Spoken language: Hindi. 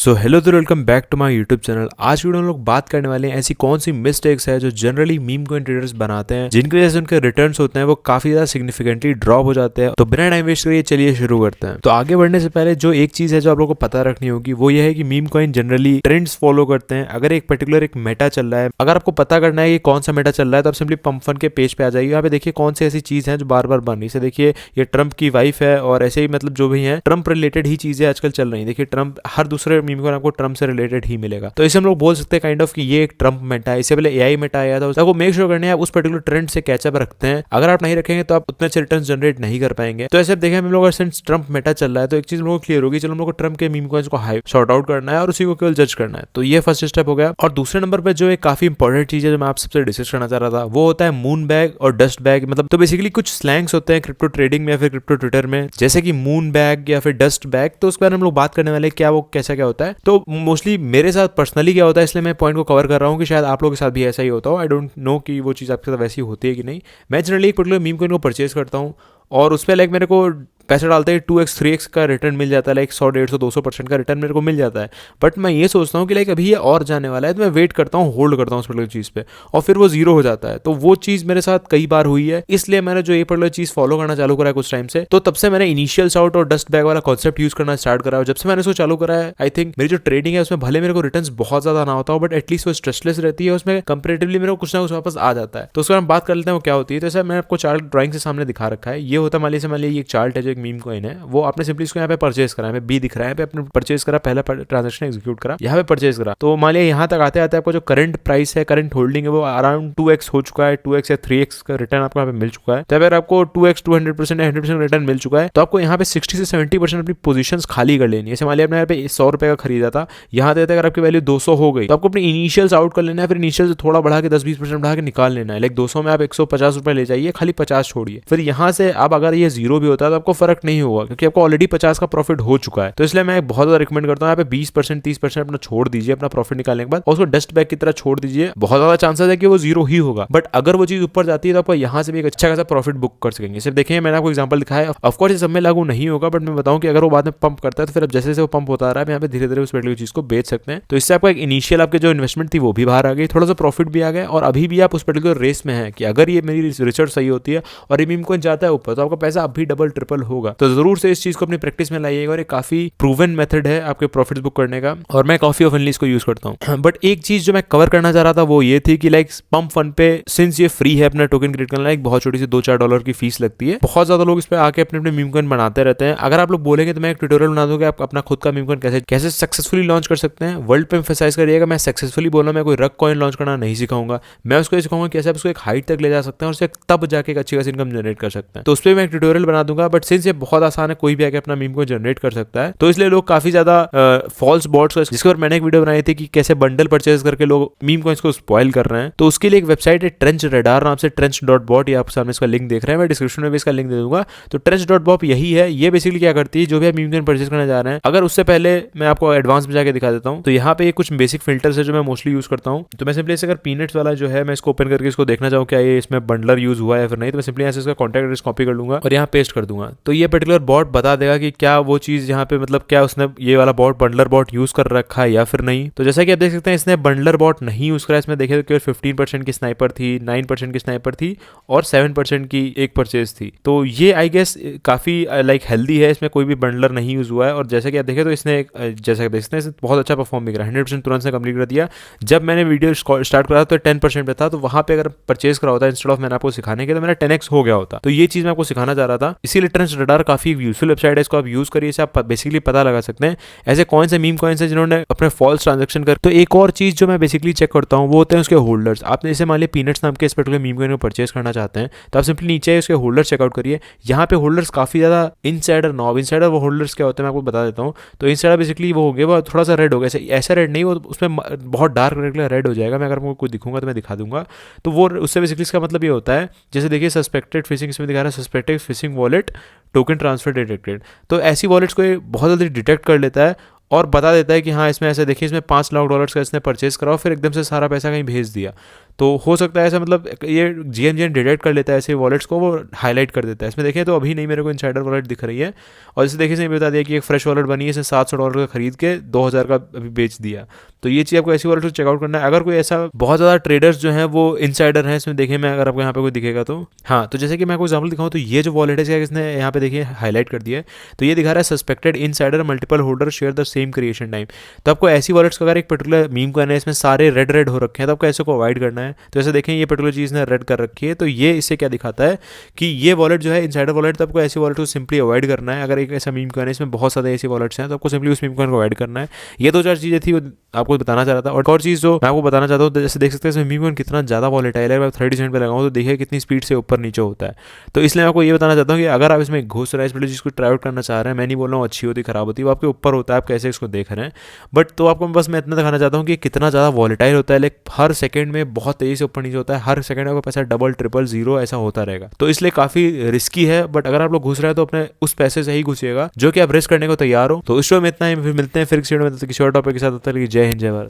सो हेलो तो welcome back to my YouTube channel. आज वीडियो में लोग बात करने वाले हैं ऐसी कौन सी मिस्टेक्स है जो जनरली मीम कॉइन ट्रेडर्स बनाते हैं, जिनकी वजह से उनके रिटर्न्स होते हैं वो काफी ज्यादा सिग्निफिकेंटली ड्रॉप हो जाते हैं। तो बिना टाइम वेस्ट करिए चलिए शुरू करते हैं। तो आगे बढ़ने से पहले जो एक चीज है जो आप लोगों को पता रखनी होगी वो ये है कि meme coin generally trends follow करते हैं। अगर एक पर्टिकुलर एक मेटा चल रहा है, अगर आपको पता करना है कि कौन सा मेटा चल रहा है, तो आप सिंपली पंप फन के पेज पे आ जाइए। यहाँ पे देखिए कौन सी ऐसी चीज है जो बार बार बन रही है। देखिए ये ट्रम्प की वाइफ है और ऐसे ही मतलब जो भी है ट्रम्प रिलेटेड ही चीजें आजकल चल रही है। देखिए ट्रम्प, हर दूसरे मीम कॉइन आपको ट्रम्प से रिलेटेड ही मिलेगा। तो इसे हम लोग बोल सकते हैं काइंड ऑफ कि ये एक ट्रम्प मेटा है। इससे पहले एआई मेटा आया था। आपको मेक श्योर करना है आप उस पर्टिकुलर ट्रेंड से कैचअप रखते हैं। अगर आप नहीं रखेंगे तो आप उतने अच्छे रिटर्न जनरेट नहीं कर पाएंगे। तो ऐसे देखें हम लोग अगर ट्रम्प मेटा चल रहा है तो एक चीज हम लोग क्लियर होगी, चलो हम लोग को ट्रम्प के मीम कॉइन्स को हाइप सॉर्ट आउट करना है और उसी को केवल जज करना है। तो ये फर्स्ट स्टेप हो गया। और दूसरे नंबर पर जो एक काफी इंपॉर्टेंट चीज है जो मैं आप सबसे डिस्कस करना चाह रहा था वो होता है मून बैग और डस्ट बैग। मतलब तो बेसिकली कुछ स्लैंग्स होते हैं क्रिप्टो ट्रेडिंग में या फिर क्रिप्टो ट्विटर में, जैसे कि मून बैग या फिर डस्ट बैग। तो उसके बारे में हम लोग बात करने वाले क्या वो कैसा क्या होता है। तो मोस्टली मेरे साथ पर्सनली क्या होता है, इसलिए मैं पॉइंट को कवर कर रहा हूँ कि शायद आप लोगों के साथ भी ऐसा ही होता हो। आई डोंट नो कि वो चीज़ आपके साथ वैसी होती है कि नहीं। मैं जनरली एक पर्टिकुलर मीम कॉइन को परचेज करता हूँ और उस पर लाइक मेरे को पैसे डालते हैं 2x 3x का रिटर्न मिल जाता है। लाइक 100 150 200% का रिटर्न मेरे को मिल जाता है। बट मैं ये सोचता हूँ कि लाइक अभी ये और जाने वाला है, तो मैं वेट करता हूँ, होल्ड करता हूँ उस पर्टिकुलर चीज़ पे, और फिर वो जीरो हो जाता है। तो वो चीज़ मेरे साथ कई बार हुई है, इसलिए मैंने जो ये पर्टिकुलर चीज़ फॉलो करना चालू करा है कुछ टाइम से। तो तब से मैंने इनिशियल शाउट और डस्ट बैग वाला कॉन्सेप्ट यूज करना स्टार्ट करा है। जब से मैंने इसको चालू करा है, आई थिंक मेरी जो ट्रेडिंग है उसमें भले मेरे को रिटर्न बहुत ज्यादा ना होता हो, बट एटलीस्ट वो स्ट्रेसलेस रहती है। उसमें कंपेरेटिवली मेरे को कुछ ना कुछ वापस आ जाता है। तो उसके बाद हम बात कर लेते हैं वो क्या होती है। तो ऐसा मैंने आपको चार्ट ड्राइंग से सामने दिखा रखा है। ये होता है मान लीजिए एक चार्ट है जो एक मीम कॉइन है, वो आपने सिंपली इसको यहाँ पे परचेज करा है, बी दिख रहा है पे आपने परचेज करा, पहला ट्रांजैक्शन एग्जीक्यूट करा, यहाँ पे परचेज करा। तो मान लिया यहाँ तक आते आते आपको जो करंट प्राइस है, करंट होल्डिंग है, वो अराउंड 2x हो चुका है। 2x या 3x का रिटर्न आपको यहाँ पे मिल चुका है। तो अगर आपको 2x 200% या 100% रिटर्न मिल चुका है तो आपको यहाँ पे 60 से 70% अपनी पोजीशंस खाली कर लेनी है। जैसे मान लिया आपने यहाँ पे 100 रुपए का खरीदा था, यहाँ देते अगर आपकी वैल्यू 200 हो गई तो आपको अपनी इनिशियल्स आउट कर लेना है। फिर इनिशियल से थोड़ा बढ़ा के 10-20% बढ़ा के निकाल लेना है। लाइक 200 में आप 150 रुपए ले जाइए, खाली 50 छोड़िए। फिर यहाँ से अब अगर ये जीरो भी होता है तो आपको फर्क नहीं होगा, क्योंकि आपको ऑलरेडी 50 का प्रॉफिट हो चुका है। तो इसलिए मैं बहुत ज्यादा रिकमेंड करता हूँ यहाँ पे 20% 30% अपना छोड़ दीजिए अपना प्रॉफिट निकालने के बाद, और उसको डस्ट बैग की तरह छोड़ दीजिए। बहुत ज्यादा चांसेस है कि वो जीरो ही होगा, बट अगर वो चीज ऊपर जाती है तो आपको यहाँ से भी एक अच्छा खासा प्रॉफिट बुक कर सकेंगे। सिर्फ देखिए मैंने आपको एग्जांपल दिखाया है, ऑफ कोर्स ये सब में लागू नहीं होगा, बट मैं बताऊं कि अगर वो बाद में पंप करता है तो फिर अब जैसे जैसे वो पंप होता रहा है यहाँ पे धीरे धीरे उस पर्टिकुलर चीज को बेच सकते हैं। तो इससे आपका एक इनिशियल आपके जो इन्वेस्टमेंट थी वो भी बाहर आ गई, थोड़ा सा प्रॉफिट भी आ गया, और अभी भी आप उस पर्टिकुलर रेस में है कि अगर ये मेरी रिसर्च सही होती है और ये मीम कॉइन जाता है ऊपर तो आपका पैसा अभी डबल ट्रिपल होगा। तो जरूर से इस चीज को अपनी प्रैक्टिस में लाइएगा, और ये काफी प्रूवन मेथड है आपके प्रॉफिट बुक करने का, और मैं काफी ऑफनली इसको यूज करता हूँ। बट एक चीज जो मैं कवर करना चाह रहा था वो ये थी कि लाइक पंप फन पे सिंस ये फ्री है अपना टोकन क्रिएट करना, एक बहुत छोटी सी $2-4 की फीस लगती है। बहुत ज्यादा लोग इस पे आके अपने अपने मीम कॉइन बनाते रहते हैं। अगर आप लोग बोलेंगे तो मैं एक ट्यूटोरियल बना दूंगा आप अपना खुद का मीम कॉइन कैसे सक्सेसफुली लॉन्च कर सकते हैं। वर्ल्ड पे एम्फसाइज करिएगा, मैं सक्सेसफुली बोला, मैं कोई रग कॉइन लॉन्च करना नहीं सिखाऊंगा। मैं उसको ये सिखाऊंगा कैसे आप उसको एक हाइट तक ले जा सकते हैं और उससे तब जाके एक अच्छी खासी इनकम जनरेट कर सकते हैं। तो उस पर मैं एक ट्यूटोरियल बना दूंगा। बट सिंस ये बहुत आसान है, कोई भी आके अपना मीम कॉइन जनरेट कर सकता है, तो इसलिए लोग काफी ज्यादा फॉल्स बॉट्स, जिसके ऊपर मैंने एक वीडियो बनाई थी कि कैसे बंडल परचेज करके लोग मीम कॉइन्स को स्पॉइल कर रहे हैं। तो उसके लिए एक वेबसाइट है ट्रेंच रडार नाम से, trench.bot। ये आप सामने इसका लिंक देख रहे हैं, मैं डिस्क्रिप्शन में भी इसका लिंक दे दूंगा। तो trench.bot यही है। ये बेसिकली क्या करती है, जो भी आप मीम कॉइन परचेज करने जा रहे हैं, अगर उससे पहले मैं आपको एडवांस में जाके दिखा देता हूँ। तो यहाँ पे कुछ बेसिक फिल्टर्स है जो मैं मोस्टली यूज करता हूँ। तो मैं सिंपली अगर पीनट्स वाला जो है मैं इसको ओपन करके इसको देखना चाहूँ क्या ये इसमें बंडलर यूज हुआ है या फिर नहीं, तो मैं सिंपली यहाँ से इसका कॉन्टैक्ट एड्रेस कॉपी कर लूंगा और यहाँ पेस्ट कर दूंगा। तो ये पर्टिकुलर बॉट बता देगा कि क्या वो चीज यहाँ पे मतलब क्या उसने ये वाला बॉट बंडलर बॉट यूज कर रखा है या फिर नहीं। तो जैसा कि आप देख सकते हैं इसने बंडलर बॉट नहीं यूज करा। इसमें देखिए तो केवल 15% की स्नाइपर थी, 9% की स्नाइपर थी और 7% की एक परचेज थी। तो ये आई गेस काफी लाइक हेल्दी है, इसमें कोई भी बंडलर नहीं यूज हुआ है। और जैसा कि आप देखें तो इसने जैसा कि देखते हैं बहुत अच्छा परफॉर्म भी करा, 100% तुरंत से कंप्लीट कर दिया। जब मैंने वीडियो स्टार्ट करा तो 10% पे था, तो वहां पे अगर परचेज करा होता इंस्टेड ऑफ मैंने आपको सिखाने के, तो मेरा 10x हो गया होता। तो ये चीज मैं आपको सिखाना चाह रहा था। इसीलिए ट्रेंच रडार काफी यूजफुल वेबसाइट है, इसको आप यूज करिए, आप बेसिकली पता लगा सकते हैं ऐसे कौन से मीम कॉइन्स हैं जिन्होंने अपने फॉल्स ट्रांजैक्शन कर। तो एक और चीज जो मैं बेसिकली चेक करता हूँ वो होते हैं उसके होल्डर्स। आपने जैसे मान लिया पीनट्स नाम के इस पर्टिकुलर मीम कॉइन को परचेज करना चाहते हैं, तो आप सिंपली नीचे उसके होल्डर्स चेकआउट करिए। यहाँ पे होल्डर्स काफी ज्यादा इनसाइडर नॉब, इनसाइडर वो होल्डर्स क्या होते हैं मैं आपको बता देता हूँ। तो इनसाइडर बेसिकली वो हो गया, वो थोड़ा सा रेड हो गया, ऐसा रेड नहीं, वो उसमें बहुत डार्क रेड हो जाएगा। मैं अगर आपको कुछ दिखूंगा तो मैं दिखा दूंगा। तो वो उससे बेसिकली इसका मतलब ये होता है, जैसे देखिए सस्पेक्टेड फिशिंग, इसमें दिखा रहा है suspected fishing wallet token transfer detected. तो ऐसी वॉलेट्स को बहुत जल्दी डिटेक्ट कर लेता है और बता देता है कि हाँ इसमें ऐसे देखिए इसमें $5 लाख का इसने परचेज करा और फिर एकदम से सारा पैसा कहीं भेज दिया। तो हो सकता है ऐसा, मतलब ये जीएमजीएन डिटेक्ट कर लेता है ऐसे वॉलेट्स को, वो हाईलाइट कर देता है। इसमें देखें तो अभी नहीं मेरे को इनसाइडर वॉलेट दिख रही है, और इसे देखिए, बता दिया कि एक फ्रेश वॉलेट बनी है, इसे $700 का खरीद के 2000 का अभी बेच दिया। तो ये चीज़ आपको ऐसी वॉलेट को चेकआउट करना है। अगर कोई ऐसा बहुत ज़्यादा ट्रेडर्स जो हैं वो इनसाइडर हैं इसमें, देखिए मैं अगर आपको यहाँ पे कोई दिखेगा तो हाँ, तो जैसे कि मैं आपको एग्जाम्पल दिखाऊँ तो ये जो वॉलेट है इसने यहाँ पे देखिए हाईलाइट कर दिया है, तो ये दिखा रहा है suspected insider multiple holder share the same creation time. तो आपको ऐसी वॉलेट्स का अगर एक पर्टिकुलर मीम करना है, इसमें सारे रेड रेड हो रखे हैं, तो आपको ऐसे को अवॉइड करना है। तो ऐसे देखें ये पर्टिकुलर चीज़ ने रेड कर रखी है, तो ये इससे क्या दिखाता है कि ये वॉलेट जो है इनसाइडर वॉलेट, तो आपको ऐसी वॉलेट को सिंपली अवॉइड करना है। अगर एक ऐसा मीम करना है, इसमें बहुत सारे ऐसी वॉलेट्स हैं, तो आपको सिंपली उस मीम को अवॉइड करना है। ये दो चार चीज़ें थी वो आपको बताना चाह रहा था। और चीज़ जो मैं आपको बताना चाहता हूँ, जैसे देख सकते हैं इसमें मीम कितना ज़्यादा वॉलेटाइल है। अगर 30 सेंट पे लगाऊँ तो देखिए कितनी स्पीड से ऊपर नीचे होता है। तो इसलिए मैं आपको ये बताना चाहता हूँ कि अगर आप इसमें घुस रहे हैं, इस चीज़ को ट्राई आउट करना चाह रहे हैं, मैं नहीं बोल रहा हूँ अच्छी होती खराब होती है, वो आपके ऊपर होता है, आप कैसे इसको देख रहे हैं। बट तो आपको बस मैं इतना दिखाना चाहता हूँ कि कितना ज़्यादा वॉलेटाइल होता है, लाइक हर सेकंड में बहुत तेज़ी से ऊपर नीचे होता है, हर सेकंड में आपका पैसा डबल ट्रिपल जीरो ऐसा होता रहेगा। तो इसलिए काफ़ी रिस्की है, बट अगर आप लोग घुस रहे हैं तो अपने उस पैसे से ही घुसिएगा जो कि आप रिस्क करने को तैयार हो। तो इस शो में इतना ही, फिर मिलते हैं फिर किसी वीडियो में किसी और टॉपिक के साथ। जय हिंद जय भारत।